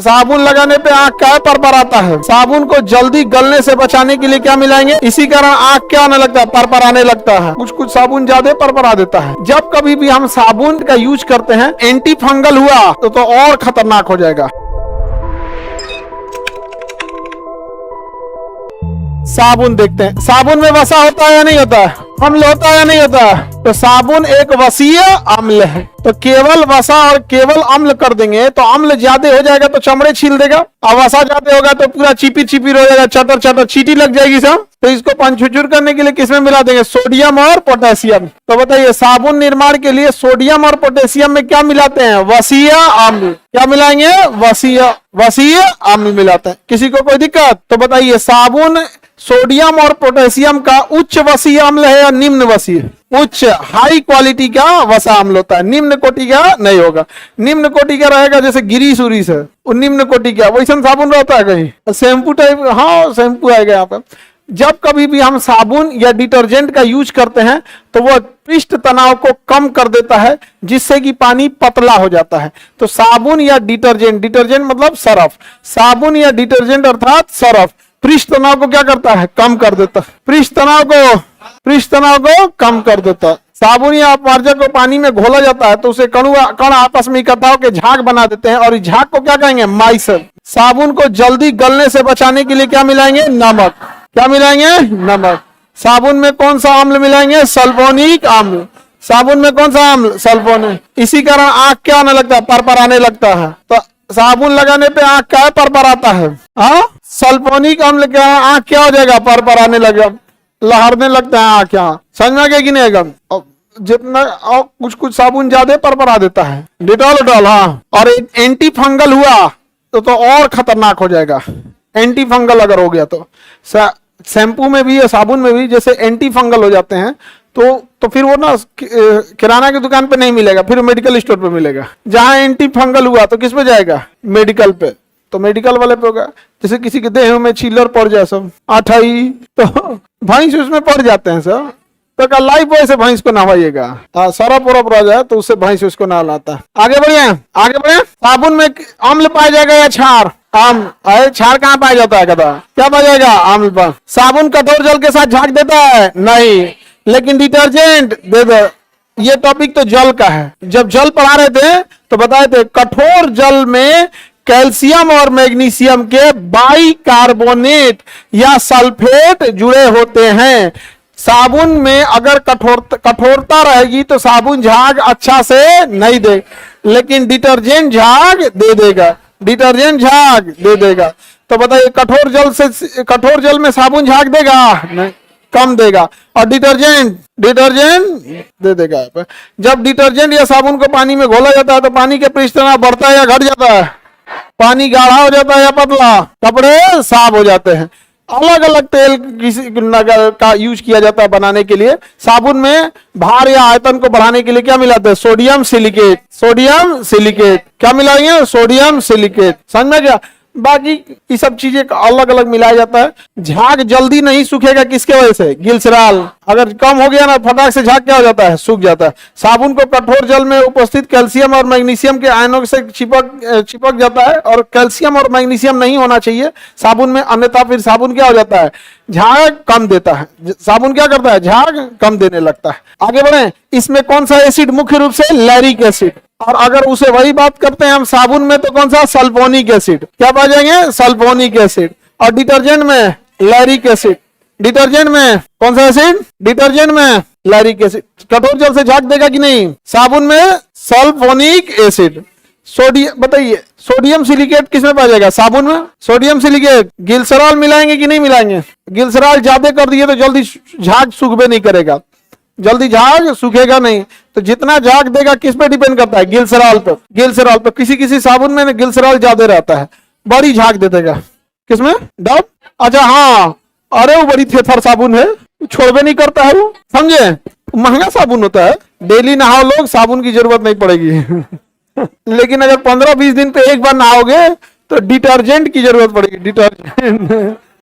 साबुन लगाने पे आंख क्या पर आता है? साबुन को जल्दी गलने से बचाने के लिए क्या मिलाएंगे? इसी कारण आंख क्या आने लगता है? पर आने लगता है। कुछ कुछ साबुन ज्यादा पर देता है। जब कभी भी हम साबुन का यूज करते हैं, एंटी फंगल हुआ तो और खतरनाक हो जाएगा। साबुन देखते हैं, साबुन में वसा होता है या नहीं होता है? अम्ल होता है या नहीं होता है? तो साबुन एक वसीय अम्ल है, तो केवल वसा और केवल अम्ल कर देंगे तो अम्ल ज्यादा हो जाएगा तो चमड़े छील देगा, और वसा ज्यादा होगा तो पूरा चिपी चिपी हो जाएगा, चटर चटर चीटी लग जाएगी सब। तो इसको पंचुचुर करने के लिए किसमें मिला देंगे? सोडियम और पोटेशियम। तो बताइए साबुन निर्माण के लिए सोडियम और पोटेशियम में क्या मिलाते हैं? वसीय अम्ल। क्या मिलाएंगे? वसीय अम्ल मिलाते हैं। किसी को कोई दिक्कत? तो बताइए साबुन सोडियम और पोटेशियम का उच्च वसीय अम्ल है या निम्न वसीय? उच्च, हाई क्वालिटी का वसा अम्ल होता है, निम्न कोटि का नहीं होगा। निम्न कोटि का रहेगा जैसे गिरीश उरीस है, वो निम्न कोटि का, वैसा साबुन रहता है कहीं शैम्पू टाइप। हाँ शैम्पू आएगा यहाँ पे। जब कभी भी हम साबुन या डिटर्जेंट का यूज करते हैं तो वह पृष्ठ तनाव को कम कर देता है, जिससे कि पानी पतला हो जाता है। तो साबुन या डिटर्जेंट, डिटर्जेंट मतलब सरफ, साबुन या डिटर्जेंट अर्थात सरफ पृष्ठ तनाव को क्या करता है? कम कर देता है। पृष्ठ तनाव को कम कर देता है। साबुन या अपमार्जक को पानी में घोला जाता है तो उसे कण आपस में इकट्ठा होकर झाग बना देते हैं, और इस झाग को क्या कहेंगे? माइसेल। साबुन को जल्दी गलने से बचाने के लिए क्या मिलाएंगे? नमक। क्या मिलाएंगे? नमक। साबुन में कौन सा अम्ल मिलाएंगे? सल्फोनिक अम्ल। साबुन में कौन सा अम्ल? सल्फोनिक। इसी कारण आंख क्या आने लगता है? पर आने लगता है। तो साबुन लगाने पे आंख क्या पर आता है? हाँ सल्फोनिक अम्ल क्या आंख क्या हो जाएगा? पर आने लगेगा, लहरने लगता है आंख। यहाँ समझ में आ गया कि नहीं आएगा? जितना और कुछ साबुन ज्यादा पर आ देता है। डिटॉल। हाँ, और एंटी फंगल हुआ तो और खतरनाक हो जाएगा। एंटी फंगल अगर हो गया तो शैम्पू में भी या साबुन में भी जैसे एंटी फंगल हो जाते हैं तो फिर वो ना किराना की दुकान पे नहीं मिलेगा, फिर मेडिकल स्टोर पे मिलेगा। जहां एंटी फंगल हुआ तो किस पे जाएगा? मेडिकल पे। तो मेडिकल वाले पे होगा। जैसे किसी के देह में छीलर पड़ जाए सब अठाई, तो भैंस उसमें पड़ जाते हैं सब, तो लाइफ बॉय से भैंस को नहवाइएगा। सरफ उरफ रह जाए तो उससे भैंस उसको नहलाता है। आगे बढ़े। साबुन में अम्ल पाया जाएगा या क्षार? क्षार कहाँ पाया जाता है? क्या पाया जाएगा? अम्ल पर। साबुन कठोर जल के साथ झाग देता है? नहीं, लेकिन डिटर्जेंट दे दे। ये टॉपिक तो जल का है। जब जल पढ़ा रहे थे तो बताए थे कठोर जल में कैल्शियम और मैग्नीशियम के बाइकार्बोनेट या सल्फेट जुड़े होते हैं। साबुन में अगर कठोरता रहेगी तो साबुन झाग अच्छा से नहीं दे, लेकिन डिटर्जेंट झाग दे देगा। तो बताइए कठोर जल में साबुन झाग देगा? नहीं, कम देगा। और डिटर्जेंट दे देगा। जब डिटर्जेंट या साबुन को पानी में घोला जाता है तो पानी के पृष्ठ तनाव बढ़ता है या घट जाता है? पानी गाढ़ा हो जाता है या पतला? कपड़े साफ हो जाते हैं। अलग अलग तेल किसी का यूज किया जाता है बनाने के लिए। साबुन में भार या आयतन को बढ़ाने के लिए क्या मिलाते हैं? Sodium silicate. क्या मिलाएंगे? Sodium silicate. समझ में गया? बाकी ये सब चीजें अलग अलग मिलाया जाता है। झाग जल्दी नहीं सूखेगा किसके वजह से? ग्लिसरॉल। अगर कम हो गया ना फटाक से झाग क्या हो जाता है? सूख जाता है। साबुन को कठोर जल में उपस्थित कैल्शियम और मैग्नीशियम के आयनों से चिपक जाता है, और कैल्शियम और मैग्नीशियम नहीं होना चाहिए साबुन में, अन्यथा फिर साबुन क्या हो जाता है? झाग कम देता है। साबुन क्या करता है? झाग कम देने लगता है। आगे बढ़े। इसमें कौन सा एसिड मुख्य रूप से? लैरिक एसिड। और अगर उसे वही बात करते हैं हम साबुन में तो कौन सा? Sulphonic acid. क्या पा जाएंगे? Sulphonic acid. और डिटर्जेंट में लैरिक एसिड। डिटर्जेंट में कौन सा एसिड? डिटर्जेंट में लैरिक एसिड। कठोर जल से झाग देगा कि नहीं? साबुन में सल्फोनिक एसिड। सोडियम, बताइए सोडियम सिलिकेट किसमें पाया जाएगा? साबुन में। Sodium silicate. ग्लिसरॉल मिलाएंगे कि नहीं मिलाएंगे? ग्लिसरॉल ज्यादा कर दिए तो जल्दी झाग सूखबे नहीं करेगा, जल्दी झाग सूखेगा नहीं। तो जितना झाग देगा किस पे डिपेंड करता है? ग्लिसरॉल पे। किसी साबुन में ग्लिसरॉल ज्यादा रहता है, बड़ी झाग दे देगा। किसमें? डब। अच्छा हाँ, अरे वो बड़ी थेथर साबुन है, छोड़बे नहीं करता है वो, समझे? महंगा साबुन होता है। डेली नहाओ लोग, साबुन की जरूरत नहीं पड़ेगी। लेकिन अगर 15-20 दिन पे एक बार नहाओगे तो डिटर्जेंट की जरूरत पड़ेगी। डिटर्जेंट